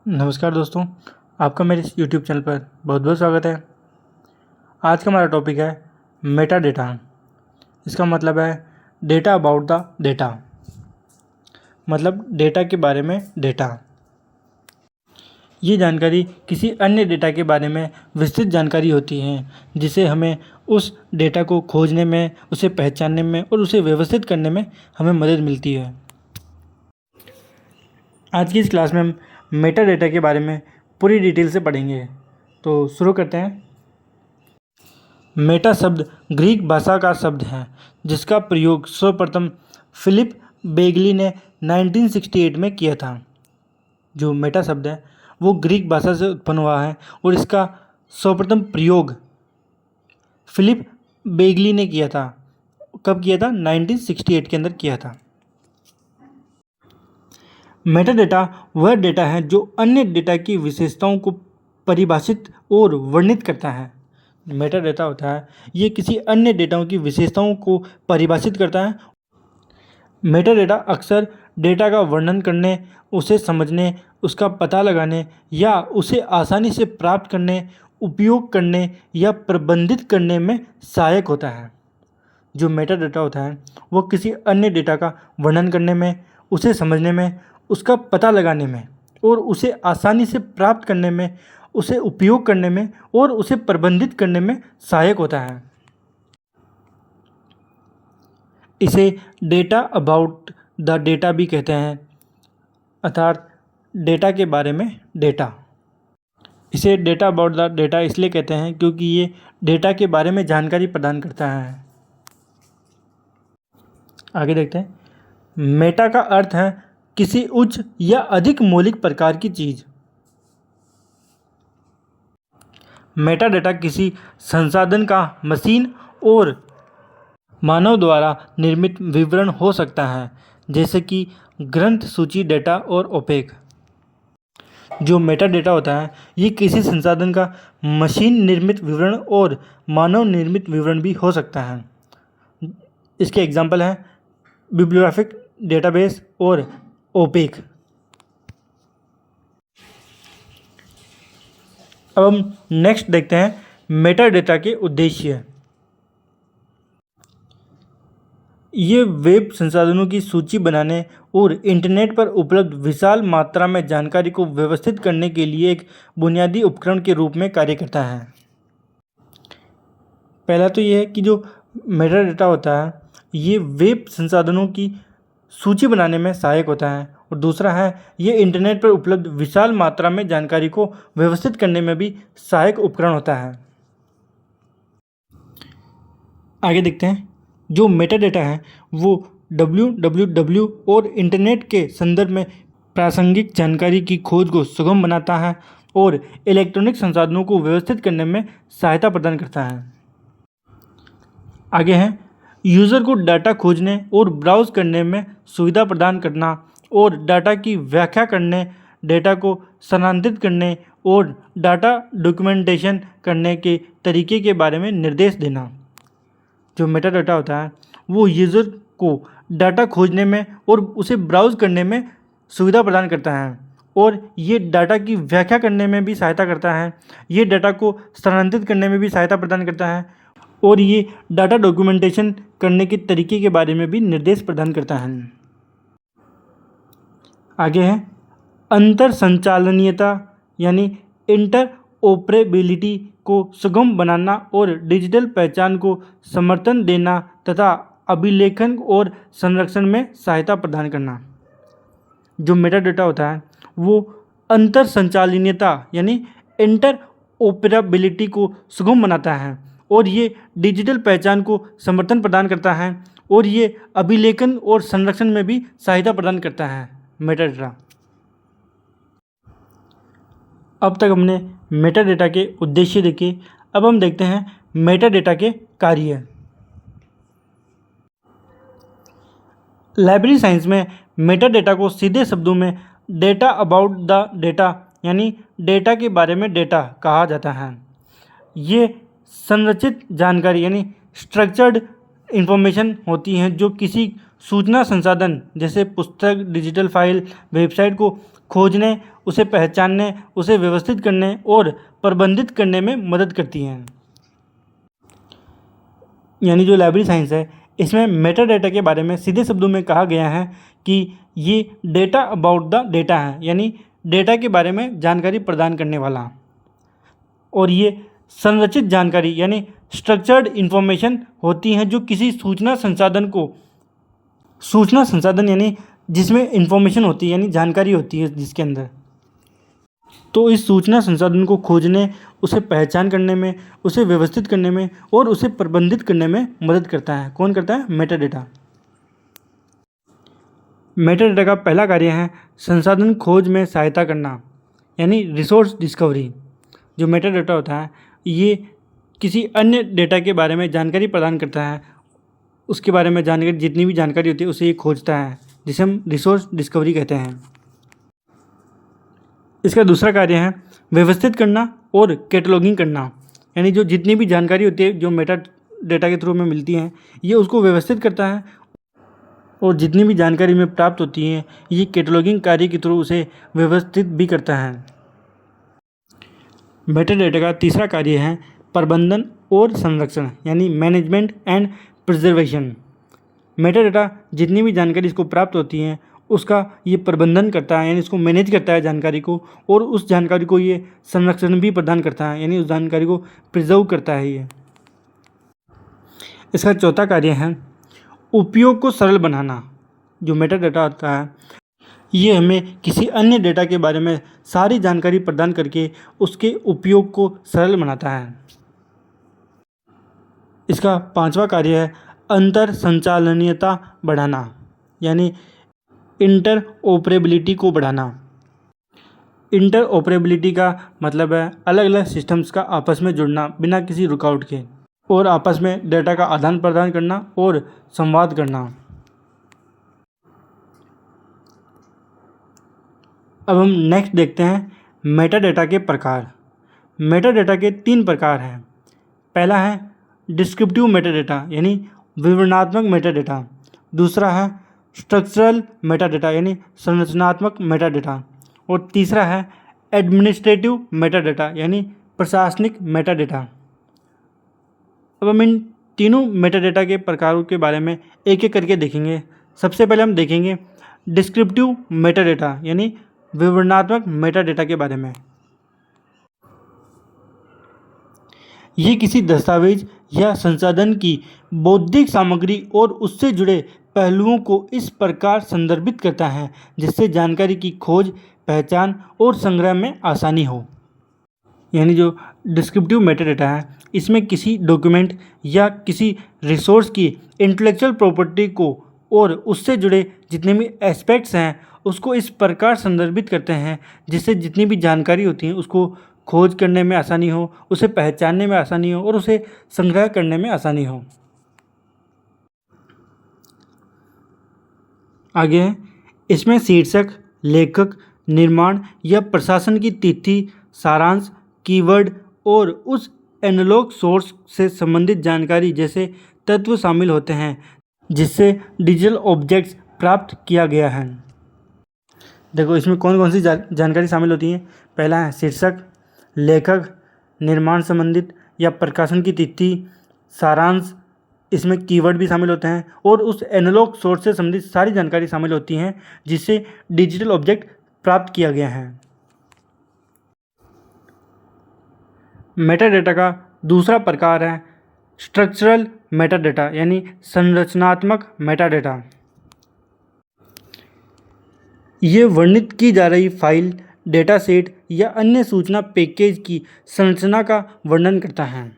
नमस्कार दोस्तों, आपका मेरे इस यूट्यूब चैनल पर बहुत बहुत स्वागत है। आज का हमारा टॉपिक है मेटा डेटा। इसका मतलब है डेटा अबाउट द डेटा, मतलब डेटा के बारे में डेटा। ये जानकारी किसी अन्य डेटा के बारे में विस्तृत जानकारी होती है जिसे हमें उस डेटा को खोजने में, उसे पहचानने में और उसे व्यवस्थित करने में हमें मदद मिलती है। आज की इस क्लास में हम मेटा डेटा के बारे में पूरी डिटेल से पढ़ेंगे। तो शुरू करते हैं। मेटा शब्द ग्रीक भाषा का शब्द है जिसका प्रयोग सर्वप्रथम फिलिप बेगली ने 1968 में किया था। जो मेटा शब्द है वो ग्रीक भाषा से उत्पन्न हुआ है और इसका सर्वप्रथम प्रयोग फिलिप बेगली ने किया था। कब किया था? 1968 के अंदर किया था। मेटा डेटा वह डेटा है जो अन्य डेटा की विशेषताओं को परिभाषित और वर्णित करता है। मेटा डेटा होता है ये किसी अन्य डेटाओं की विशेषताओं को परिभाषित करता है। मेटा डेटा अक्सर डेटा का वर्णन करने, उसे समझने, उसका पता लगाने या उसे आसानी से प्राप्त करने, उपयोग करने या प्रबंधित करने में सहायक होता है। जो मेटा डेटा होता है वो किसी अन्य डेटा का वर्णन करने में, उसे समझने में, उसका पता लगाने में और उसे आसानी से प्राप्त करने में, उसे उपयोग करने में और उसे प्रबंधित करने में सहायक होता है। इसे डेटा अबाउट द डेटा भी कहते हैं, अर्थात डेटा के बारे में डेटा। इसे डेटा अबाउट द डेटा इसलिए कहते हैं क्योंकि ये डेटा के बारे में जानकारी प्रदान करता है। आगे देखते हैं। मेटा का अर्थ है किसी उच्च या अधिक मौलिक प्रकार की चीज़। मेटा डेटा किसी संसाधन का मशीन और मानव द्वारा निर्मित विवरण हो सकता है, जैसे कि ग्रंथ सूची डेटा और ओपेक। जो मेटा डेटा होता है ये किसी संसाधन का मशीन निर्मित विवरण और मानव निर्मित विवरण भी हो सकता है। इसके एग्जाम्पल हैं बिब्लियोग्राफिक डेटाबेस और ओपेक। अब हम नेक्स्ट देखते हैं मेटा डेटा के उद्देश्य। ये वेब संसाधनों की सूची बनाने और इंटरनेट पर उपलब्ध विशाल मात्रा में जानकारी को व्यवस्थित करने के लिए एक बुनियादी उपकरण के रूप में कार्य करता है। पहला तो ये है कि जो मेटा डेटा होता है ये वेब संसाधनों की सूची बनाने में सहायक होता है, और दूसरा है ये इंटरनेट पर उपलब्ध विशाल मात्रा में जानकारी को व्यवस्थित करने में भी सहायक उपकरण होता है। आगे देखते हैं। जो मेटा डेटा है वो www और इंटरनेट के संदर्भ में प्रासंगिक जानकारी की खोज को सुगम बनाता है और इलेक्ट्रॉनिक संसाधनों को व्यवस्थित करने में सहायता प्रदान करता है। आगे है यूज़र को डाटा खोजने और ब्राउज़ करने में सुविधा प्रदान करना और डाटा की व्याख्या करने, डेटा को स्थानांतरित करने और डाटा डॉक्यूमेंटेशन करने के तरीके के बारे में निर्देश देना। जो मेटा डेटा होता है वो यूज़र को डाटा खोजने में और उसे ब्राउज़ करने में सुविधा प्रदान करता है, और ये डाटा की व्याख्या करने में भी सहायता करता है, ये डाटा को स्थानांतरित करने में भी सहायता प्रदान करता है, और ये डाटा डॉक्यूमेंटेशन करने के तरीके के बारे में भी निर्देश प्रदान करता है। आगे है अंतर संचालनीयता यानी इंटरऑपरेबिलिटी को सुगम बनाना और डिजिटल पहचान को समर्थन देना तथा अभिलेखन और संरक्षण में सहायता प्रदान करना। जो मेटा डेटा होता है वो अंतर संचालनीयता यानी इंटरऑपरेबिलिटी को सुगम बनाता है, और ये डिजिटल पहचान को समर्थन प्रदान करता है, और ये अभिलेखन और संरक्षण में भी सहायता प्रदान करता है मेटा डेटा। अब तक हमने मेटा डेटा के उद्देश्य देखे। अब हम देखते हैं मेटा डेटा के कार्य। लाइब्रेरी साइंस में मेटा डेटा को सीधे शब्दों में डेटा अबाउट द डेटा यानी डेटा के बारे में डेटा कहा जाता है। ये संरचित जानकारी यानी स्ट्रक्चर्ड इंफॉर्मेशन होती हैं जो किसी सूचना संसाधन जैसे पुस्तक, डिजिटल फाइल, वेबसाइट को खोजने, उसे पहचानने, उसे व्यवस्थित करने और प्रबंधित करने में मदद करती हैं। यानी जो लाइब्रेरी साइंस है, इसमें मेटा डेटा के बारे में सीधे शब्दों में कहा गया है कि ये डेटा अबाउट द डेटा है, यानी डेटा के बारे में जानकारी प्रदान करने वाला। और ये संरचित जानकारी यानी स्ट्रक्चर्ड इंफॉर्मेशन होती हैं जो किसी सूचना संसाधन यानी जिसमें इंफॉर्मेशन होती है, यानी जानकारी होती है जिसके अंदर, तो इस सूचना संसाधन को खोजने, उसे पहचान करने में, उसे व्यवस्थित करने में और उसे प्रबंधित करने में मदद करता है। कौन करता है? Meta data. मेटा डेटा का पहला कार्य है संसाधन खोज में सहायता करना, यानी रिसोर्स डिस्कवरी। जो मेटा डेटा होता है ये किसी अन्य डेटा के बारे में जानकारी प्रदान करता है, उसके बारे में जानकारी, जितनी भी जानकारी होती है उसे ये खोजता है, जिसे हम रिसोर्स डिस्कवरी कहते हैं। इसका दूसरा कार्य है व्यवस्थित करना और कैटलॉगिंग करना, यानी जो जितनी भी जानकारी होती है जो मेटा डेटा के थ्रू में मिलती हैं, ये उसको व्यवस्थित करता है और जितनी भी जानकारी में प्राप्त होती है ये कैटलॉगिंग कार्य के थ्रू उसे व्यवस्थित भी करता है। मेटा डेटा का तीसरा कार्य है प्रबंधन और संरक्षण, यानी management and preservation. Meta data जितनी भी जानकारी इसको प्राप्त होती है उसका ये प्रबंधन करता है, यानी इसको मैनेज करता है जानकारी को, और उस जानकारी को ये संरक्षण भी प्रदान करता है, यानी उस जानकारी को प्रिजर्व करता है ये। इसका चौथा कार्य है उपयोग को सरल बनाना। जो मेटा डेटा होता है ये हमें किसी अन्य डेटा के बारे में सारी जानकारी प्रदान करके उसके उपयोग को सरल बनाता है। इसका पांचवा कार्य है अंतर संचालनीयता बढ़ाना, यानी इंटर ऑपरेबिलिटी को बढ़ाना। इंटर ऑपरेबिलिटी का मतलब है अलग अलग सिस्टम्स का आपस में जुड़ना बिना किसी रुकावट के, और आपस में डेटा का आदान प्रदान करना और संवाद करना। अब हम नेक्स्ट देखते हैं मेटा डेटा के प्रकार। मेटा डेटा के 3 प्रकार हैं। पहला है डिस्क्रिप्टिव मेटा डेटा, यानी विवरणात्मक मेटा डेटा। दूसरा है स्ट्रक्चरल मेटा डेटा, यानी संरचनात्मक मेटा डेटा। और तीसरा है एडमिनिस्ट्रेटिव मेटा डेटा, यानी प्रशासनिक मेटा डेटा। अब हम इन तीनों मेटा डेटा के प्रकारों के बारे में एक एक करके देखेंगे। सबसे पहले हम देखेंगे डिस्क्रिप्टिव मेटा डेटा, यानी विवरणात्मक मेटा डेटा के बारे में। ये किसी दस्तावेज या संसाधन की बौद्धिक सामग्री और उससे जुड़े पहलुओं को इस प्रकार संदर्भित करता है जिससे जानकारी की खोज, पहचान और संग्रह में आसानी हो। यानी जो डिस्क्रिप्टिव मेटा डेटा है इसमें किसी डॉक्यूमेंट या किसी रिसोर्स की इंटेलेक्चुअल प्रॉपर्टी को और उससे जुड़े जितने भी एस्पेक्ट्स हैं उसको इस प्रकार संदर्भित करते हैं जिससे जितनी भी जानकारी होती है उसको खोज करने में आसानी हो, उसे पहचानने में आसानी हो और उसे संग्रह करने में आसानी हो। आगे है इसमें शीर्षक, लेखक, निर्माण या प्रशासन की तिथि, सारांश, कीवर्ड और उस एनालॉग सोर्स से संबंधित जानकारी जैसे तत्व शामिल होते हैं जिससे डिजिटल ऑब्जेक्ट्स प्राप्त किया गया है। देखो इसमें कौन कौन सी जानकारी शामिल होती है। पहला है शीर्षक, लेखक, निर्माण संबंधित या प्रकाशन की तिथि, सारांश, इसमें कीवर्ड भी शामिल होते हैं और उस एनालॉग सोर्स से संबंधित सारी जानकारी शामिल होती हैं जिससे डिजिटल ऑब्जेक्ट प्राप्त किया गया है। मेटा डेटा का दूसरा प्रकार है स्ट्रक्चरल मेटा डेटा, यानी संरचनात्मक मेटा डेटा। ये वर्णित की जा रही फाइल, डेटा सेट या अन्य सूचना पैकेज की संरचना का वर्णन करता है।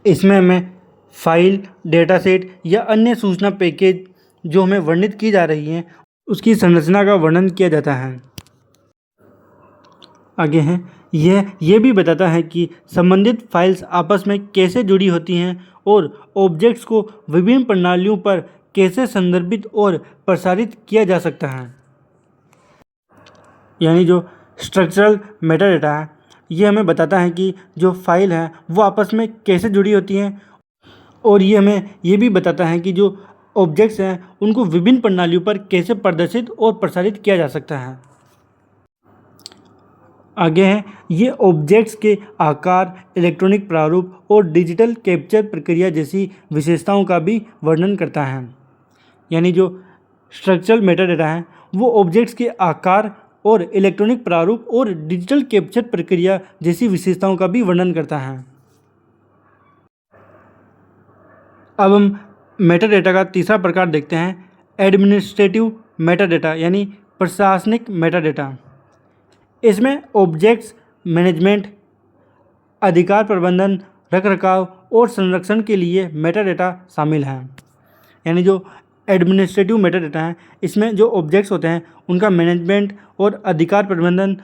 इसमें हमें फाइल, डेटा सेट या अन्य सूचना पैकेज जो हमें वर्णित की जा रही हैं उसकी संरचना का वर्णन किया जाता है। आगे हैं यह भी बताता है कि संबंधित फाइल्स आपस में कैसे जुड़ी होती हैं और ऑब्जेक्ट्स को विभिन्न प्रणालियों पर कैसे संदर्भित और प्रसारित किया जा सकता है। यानी जो स्ट्रक्चरल मेटा डेटा है ये हमें बताता है कि जो फाइल है वो आपस में कैसे जुड़ी होती हैं और ये हमें ये भी बताता है कि जो ऑब्जेक्ट्स हैं उनको विभिन्न प्रणालियों पर कैसे प्रदर्शित और प्रसारित किया जा सकता है। आगे हैं, ये ऑब्जेक्ट्स के आकार, इलेक्ट्रॉनिक प्रारूप और डिजिटल कैप्चर प्रक्रिया जैसी विशेषताओं का भी वर्णन करता है। यानी जो स्ट्रक्चरल मेटा डेटा है वो ऑब्जेक्ट्स के आकार और इलेक्ट्रॉनिक प्रारूप और डिजिटल कैप्चर प्रक्रिया जैसी विशेषताओं का भी वर्णन करता है। अब हम मेटा डेटा का तीसरा प्रकार देखते हैं, एडमिनिस्ट्रेटिव मेटा डेटा यानी प्रशासनिक मेटा डेटा। इसमें ऑब्जेक्ट्स मैनेजमेंट, अधिकार प्रबंधन, रखरखाव और संरक्षण के लिए मेटा डेटा शामिल हैं। यानी जो एडमिनिस्ट्रेटिव मेटा डेटा है इसमें जो ऑब्जेक्ट्स होते हैं उनका मैनेजमेंट और अधिकार प्रबंधन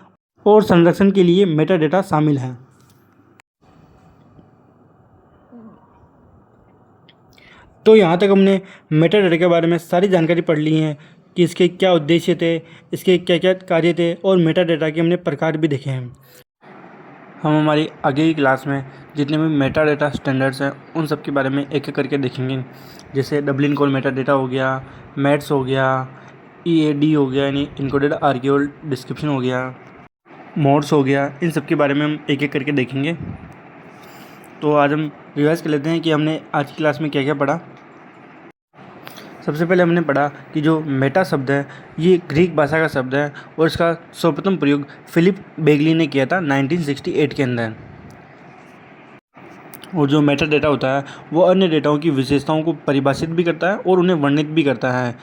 और संरक्षण के लिए मेटा डेटा शामिल है। तो यहाँ तक हमने मेटा डेटा के बारे में सारी जानकारी पढ़ ली है कि इसके क्या उद्देश्य थे, इसके क्या क्या कार्य थे और मेटा डेटा के हमने प्रकार भी देखे हैं। हम हमारी आगे की क्लास में जितने भी मेटा डेटा स्टैंडर्ड्स हैं उन सब के बारे में एक एक करके देखेंगे। जैसे डबलिन कोड मेटा डेटा हो गया, मैट्स हो गया, EAD हो गया यानी इनकोडेड आर्किवल डिस्क्रिप्शन हो गया, मोड्स हो गया, इन सब के बारे में हम एक एक करके देखेंगे। तो आज हम रिवाइज कर लेते हैं कि हमने आज की क्लास में क्या क्या पढ़ा। सबसे पहले हमने पढ़ा कि जो मेटा शब्द है ये ग्रीक भाषा का शब्द है और इसका सर्वप्रथम प्रयोग फिलिप बेगली ने किया था 1968 के अंदर। और जो मेटा डेटा होता है वो अन्य डेटाओं की विशेषताओं को परिभाषित भी करता है और उन्हें वर्णित भी करता है।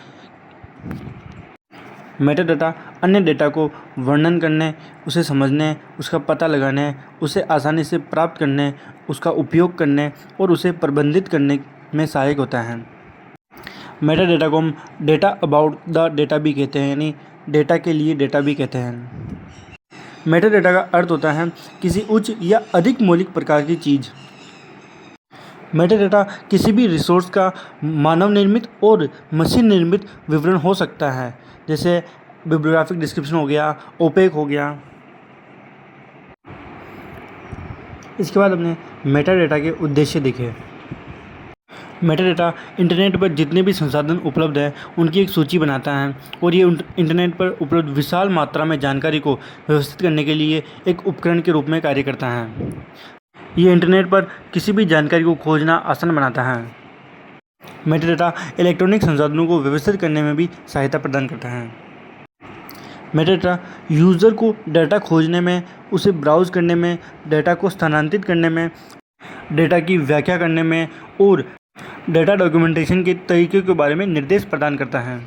मेटा डेटा अन्य डेटा को वर्णन करने, उसे समझने, उसका पता लगाने, उसे आसानी से प्राप्त करने, उसका उपयोग करने और उसे प्रबंधित करने में सहायक होता है। मेटा डेटा को हम डेटा अबाउट द डेटा भी कहते हैं, यानी डेटा के लिए डेटा भी कहते हैं। मेटा डेटा का अर्थ होता है किसी उच्च या अधिक मौलिक प्रकार की चीज़। मेटा डेटा किसी भी रिसोर्स का मानव निर्मित और मशीन निर्मित विवरण हो सकता है, जैसे बिब्लियोग्राफिक डिस्क्रिप्शन हो गया, ओपेक हो गया। इसके बाद हमने मेटा डेटा के उद्देश्य देखे। मेटा डेटा इंटरनेट पर जितने भी संसाधन उपलब्ध हैं उनकी एक सूची बनाता है और ये इंटरनेट पर उपलब्ध विशाल मात्रा में जानकारी को व्यवस्थित करने के लिए एक उपकरण के रूप में कार्य करता है। ये इंटरनेट पर किसी भी जानकारी को खोजना आसान बनाता है। मेटा डेटा इलेक्ट्रॉनिक संसाधनों को व्यवस्थित करने में भी सहायता प्रदान करता है। मेटा डेटा यूज़र को डाटा खोजने में, उसे ब्राउज़ करने में, डाटा को स्थानांतरित करने में, डेटा की व्याख्या करने में और डेटा डॉक्यूमेंटेशन के तरीके के बारे में निर्देश प्रदान करता है।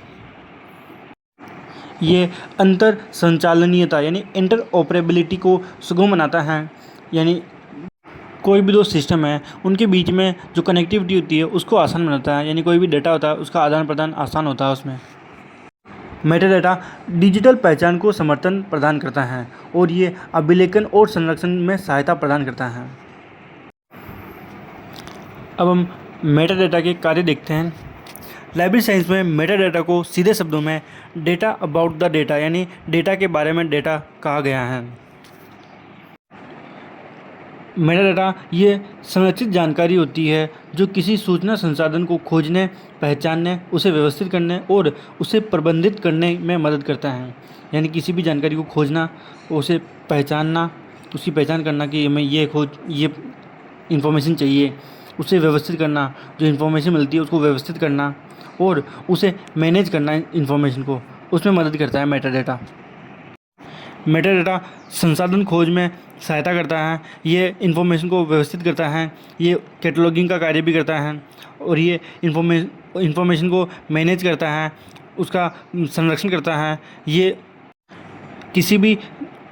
ये अंतर संचालनीयता यानी इंटरऑपरेबिलिटी को सुगम बनाता है। यानी कोई भी दो सिस्टम है उनके बीच में जो कनेक्टिविटी होती है उसको आसान बनाता है। यानी कोई भी डेटा होता है उसका आदान प्रदान आसान होता है उसमें। मेटा डेटा डिजिटल पहचान को समर्थन प्रदान करता है और ये अभिलेखन और संरक्षण में सहायता प्रदान करता है। अब हम मेटा डेटा के कार्य देखते हैं। लाइब्रेरी साइंस में मेटा डेटा को सीधे शब्दों में डेटा अबाउट द डेटा यानी डेटा के बारे में डेटा कहा गया है। मेटा डेटा ये संरचित जानकारी होती है जो किसी सूचना संसाधन को खोजने, पहचानने, उसे व्यवस्थित करने और उसे प्रबंधित करने में मदद करता है। यानी किसी भी जानकारी को खोजना, उसे पहचानना, उसकी पहचान करना कि हमें ये इन्फॉर्मेशन चाहिए, उसे व्यवस्थित करना, जो इन्फॉर्मेशन मिलती है उसको व्यवस्थित करना और उसे मैनेज करना इन्फॉर्मेशन को, उसमें मदद करता है मेटा डेटा। मेटा डेटा संसाधन खोज में सहायता करता है, ये इन्फॉर्मेशन को व्यवस्थित करता है, ये कैटलॉगिंग का कार्य भी करता है और ये इन्फॉर्मेशन को मैनेज करता है, उसका संरक्षण करता है। ये किसी भी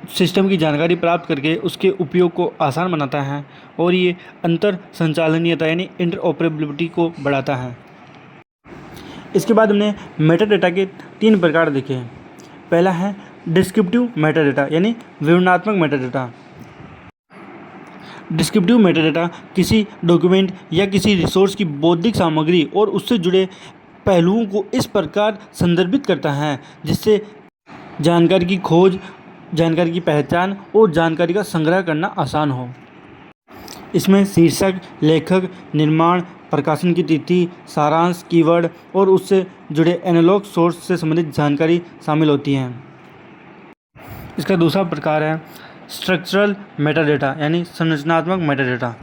सिस्टम की जानकारी प्राप्त करके उसके उपयोग को आसान बनाता है और ये अंतर संचालनीयता यानी इंटरऑपरेबिलिटी को बढ़ाता है। इसके बाद हमने मेटा डेटा के 3 प्रकार देखे हैं। पहला है डिस्क्रिप्टिव मेटा डेटा यानी विवरणात्मक Meta data. Descriptive Meta data किसी डॉक्यूमेंट या किसी रिसोर्स की बौद्धिक सामग्री और उससे जुड़े पहलुओं को इस प्रकार संदर्भित करता है जिससे जानकारी की खोज, जानकारी की पहचान और जानकारी का संग्रह करना आसान हो। इसमें शीर्षक, लेखक, निर्माण, प्रकाशन की तिथि, सारांश, कीवर्ड और उससे जुड़े एनालॉग सोर्स से संबंधित जानकारी शामिल होती हैं। इसका दूसरा प्रकार है स्ट्रक्चरल मेटाडेटा यानी संरचनात्मक मेटाडेटा।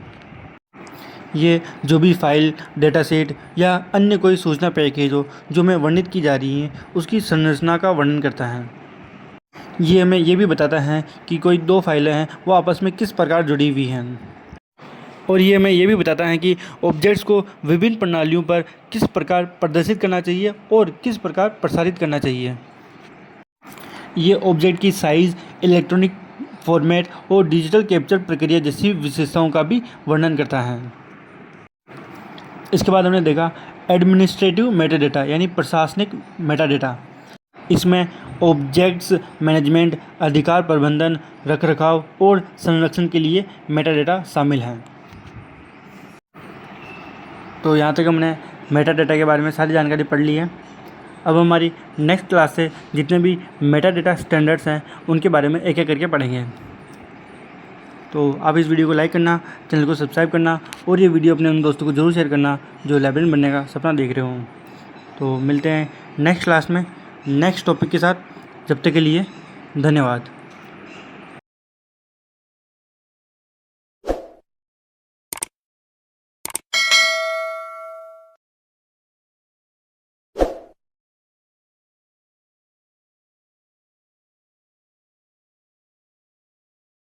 ये जो भी फाइल, डेटा सेट या अन्य कोई सूचना पैकेज हो जो में वर्णित की जा रही है उसकी संरचना का वर्णन करता है। ये हमें ये भी बताता है कि कोई दो फाइलें हैं वो आपस में किस प्रकार जुड़ी हुई हैं, और ये हमें ये भी बताता है कि ऑब्जेक्ट्स को विभिन्न प्रणालियों पर किस प्रकार प्रदर्शित करना चाहिए और किस प्रकार प्रसारित करना चाहिए। ये ऑब्जेक्ट की साइज़, इलेक्ट्रॉनिक फॉर्मेट और डिजिटल कैप्चर प्रक्रिया जैसी विशेषताओं का भी वर्णन करता है। इसके बाद हमने देखा एडमिनिस्ट्रेटिव मेटाडेटा यानी प्रशासनिक मेटाडेटा। इसमें ऑब्जेक्ट्स मैनेजमेंट, अधिकार प्रबंधन, रखरखाव और संरक्षण के लिए मेटाडेटा शामिल हैं। तो यहाँ तक हमने मेटाडेटा के बारे में सारी जानकारी पढ़ ली है। अब हमारी नेक्स्ट क्लास से जितने भी मेटाडेटा स्टैंडर्ड्स हैं उनके बारे में एक एक करके पढ़ेंगे। तो आप इस वीडियो को लाइक करना, चैनल को सब्सक्राइब करना और ये वीडियो अपने उन दोस्तों को ज़रूर शेयर करना जो लाइब्रेरियन बनने का सपना देख रहे हों। तो मिलते हैं नेक्स्ट क्लास में नेक्स्ट टॉपिक के साथ। जब तक के लिए धन्यवाद।